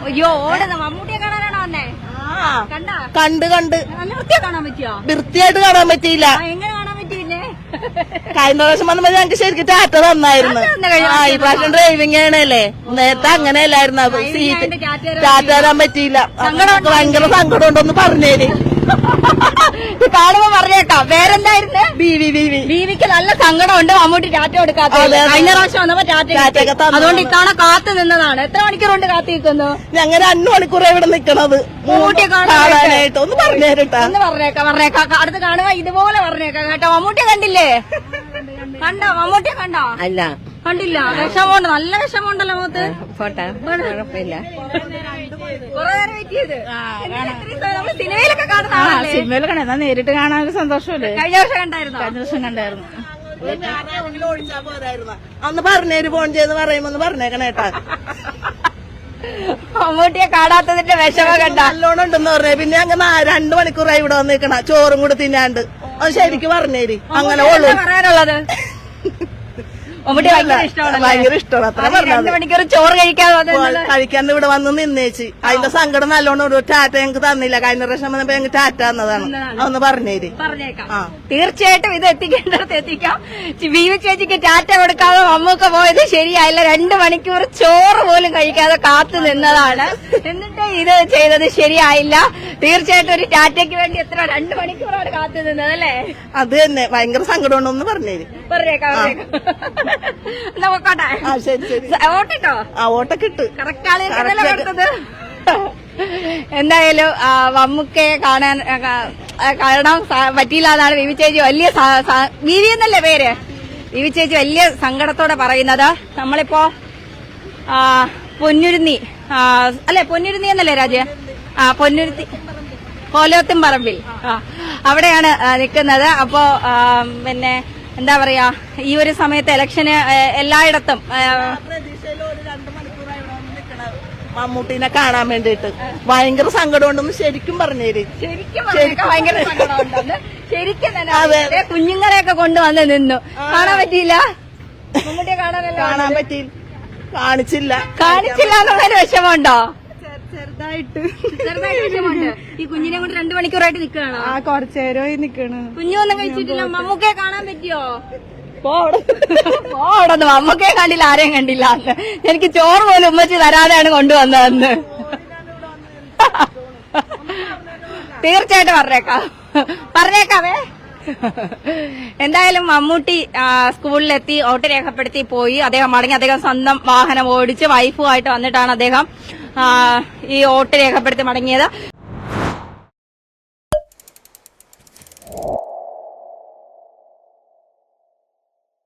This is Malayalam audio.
അയ്യോ ഓടുന്ന മമ്മൂട്ടിയെ കാണാനാണോ വന്നേ? കണ്ട് നല്ല വൃത്തിയായി കാണാൻ പറ്റിയോ? വൃത്തിയായിട്ട് കാണാൻ പറ്റിയില്ല. എങ്ങനെ കാണാൻ പറ്റിയില്ലേ? കഴിഞ്ഞ പ്രാവശ്യം വന്നപ്പോ ഞങ്ങൾക്ക് ശരിക്കും ടാറ്റ തന്നായിരുന്നു. ഈ പ്രാവശ്യം ഡ്രൈവിംഗ് ആണല്ലേ, നേരത്തെ അങ്ങനെയല്ലായിരുന്നു. ടാറ്റ തരാൻ പറ്റിയില്ല. ഭയങ്കര സങ്കടം ഉണ്ടോന്ന് പറഞ്ഞേര്. കാണുമ്പോ പറഞ്ഞേക്കാം. വേറെന്തായിരുന്നു? ബീവിക്ക് നല്ല സങ്കടമുണ്ട് മമ്മൂട്ടി ടാറ്റ കൊടുക്കാത്ത. കഴിഞ്ഞ പ്രാവശ്യം വന്നപ്പോ ടാറ്റ, അതുകൊണ്ട് ഇത്തവണ കാത്തു നിന്നതാണ്. എത്ര മണിക്കൂറുണ്ട് കാത്തു നിൽക്കുന്നു? ഞങ്ങൾ 2 മണിക്കൂർ ഇവിടെ നിക്കണത് മമ്മൂട്ടിയെ കാണാനായിട്ട്. ഒന്ന് പറഞ്ഞേരട്ടാ. ഒന്ന് പറഞ്ഞേക്കാം. അടുത്ത് കാണുമ്പോ ഇതുപോലെ പറഞ്ഞേക്കാം കേട്ടോ. മമ്മൂട്ടിയെ കണ്ടില്ലേ? കണ്ടോ? മമ്മൂട്ടിയെ കണ്ടോ? അല്ല, കണ്ടില്ല. വിഷമമുണ്ട്, നല്ല വിഷമമുണ്ടല്ലോ മുഖത്ത്. കുഴപ്പമില്ല. കുറെ നേരം വെയിറ്റ് ചെയ്ത് സിനിമയിലൊക്കെ കാണുന്ന സിനിമയിൽ കാണാൻ നേരിട്ട് കാണാൻ സന്തോഷമല്ലേ. കഴിഞ്ഞ വർഷം കണ്ടായിരുന്നു. അന്ന് പറഞ്ഞേര് ഫോൺ ചെയ്ത് പറയുമ്പോ ഒന്ന് പറഞ്ഞേക്കണേട്ടാ. മമ്മൂട്ടിയെ കാണാത്തതിന്റെ വിഷമം കണ്ട നല്ലോണം ഉണ്ടെന്ന് പറഞ്ഞേ. പിന്നെ അങ്ങനെ 2 മണിക്കൂറായി ഇവിടെ വന്നിക്കണ ചോറും കൂടെ തിന്നാണ്ട്. അത് ശരിക്കും പറഞ്ഞേരി. അങ്ങനെ പറയാനുള്ളത് മമ്മൂട്ടി ഭയങ്കര ഇഷ്ടമാണ്. അത്ര പറഞ്ഞത്. 2 മണിക്കൂർ ചോറ് കഴിക്കാൻ ഇവിടെ വന്ന് നിന്നേച്ച്. അതിന്റെ സങ്കടം നല്ലോണം ഒരു ടാറ്റ ഞങ്ങൾക്ക് തന്നില്ല. കഴിഞ്ഞ പ്രാവശ്യം വന്നപ്പോ ഞങ്ങൾക്ക് ടാറ്റ തന്നതാണ്. അതൊന്ന് പറഞ്ഞേര്. തീർച്ചയായിട്ടും ഇത് എത്തിക്കേണ്ടത് എത്തിക്കാം. ബീവി ചേച്ചിക്ക് ടാറ്റ കൊടുക്കാതെ മമ്മൂക്ക പോയത് ശരിയായില്ല. 2 മണിക്കൂർ ചോറ് പോലും കഴിക്കാതെ കാത്തു നിന്നതാണ്. എന്നിട്ട് ഇത് ചെയ്തത് ശരിയായില്ല. തീർച്ചയായിട്ടും ഒരു ടാറ്റയ്ക്ക് വേണ്ടി എത്ര 2 മണിക്കൂറാണ് കാത്തു നിന്നത് അല്ലേ? അത് തന്നെ ഭയങ്കര സങ്കടം ഉണ്ടോന്ന് പറഞ്ഞേര്. നോക്കട്ടെ. ഓട്ടിട്ടോ? ഓട്ടൊക്കെ ഇട്ട് കറക്റ്റ് ആളെ കൊടുത്തത്. എന്തായാലും മമ്മൂക്കയെ കാണാൻ പറ്റിയില്ല എന്നാണ് ബീവി ചേച്ചി വലിയ ബീവി എന്നല്ലേ പേര്? ബീവി ചേച്ചി വലിയ സങ്കടത്തോടെ പറയുന്നത്. നമ്മളിപ്പോ പൊന്നുരുന്നി അല്ലെ, പൊന്നുരുന്നി എന്നല്ലേ രാജ? പൊന്നുരുത്തി കോലോത്തും പറമ്പിൽ അവിടെയാണ് നിൽക്കുന്നത്. അപ്പോ പിന്നെ എന്താ പറയാ, ഈ ഒരു സമയത്ത് ഇലക്ഷന് എല്ലായിടത്തും മമ്മൂട്ടിനെ കാണാൻ വേണ്ടിട്ട് ഭയങ്കര സങ്കടം ഉണ്ടെന്ന് ശരിക്കും പറഞ്ഞേര്. ശരിക്കും ഭയങ്കര സങ്കടമുണ്ടെന്ന് ശരിക്കും തന്നെ. കുഞ്ഞുങ്ങളെയൊക്കെ കൊണ്ടുവന്ന് നിന്നു. കാണാൻ പറ്റിയില്ല. മമ്മൂട്ടിയെ കാണാൻ പറ്റിയില്ല. കാണിച്ചില്ല എന്നുള്ളൊരു വിഷമമുണ്ടോ? ചെറുതായിട്ട് വിഷമമുണ്ട്. ഈ കുഞ്ഞിനെ കൊണ്ട് 2 മണിക്കൂറായിട്ട് നിൽക്കുകയാണോ? കുറച്ചു നേരമായി നിക്കണ്. കുഞ്ഞൊന്നും കഴിച്ചിട്ടില്ല. മമ്മൂക്കയെ കാണാൻ പറ്റിയോ? പോടന്ന്. മമ്മൂക്കയെ കണ്ടില്ല, ആരെയും കണ്ടില്ല. അന്ന് എനിക്ക് ചോറ് പോലും ഉമ്മച്ചി തരാതെയാണ് കൊണ്ടുവന്നതെന്ന്. തീർച്ചയായിട്ടും പറഞ്ഞേക്കാവേ. എന്തായാലും മമ്മൂട്ടി സ്കൂളിലെത്തി വോട്ട് രേഖപ്പെടുത്തി പോയി. അദ്ദേഹം മടങ്ങി. അദ്ദേഹം സ്വന്തം വാഹനം ഓടിച്ച് വൈഫുമായിട്ട് വന്നിട്ടാണ് അദ്ദേഹം ഈ വോട്ട് രേഖപ്പെടുത്തി മടങ്ങിയത്.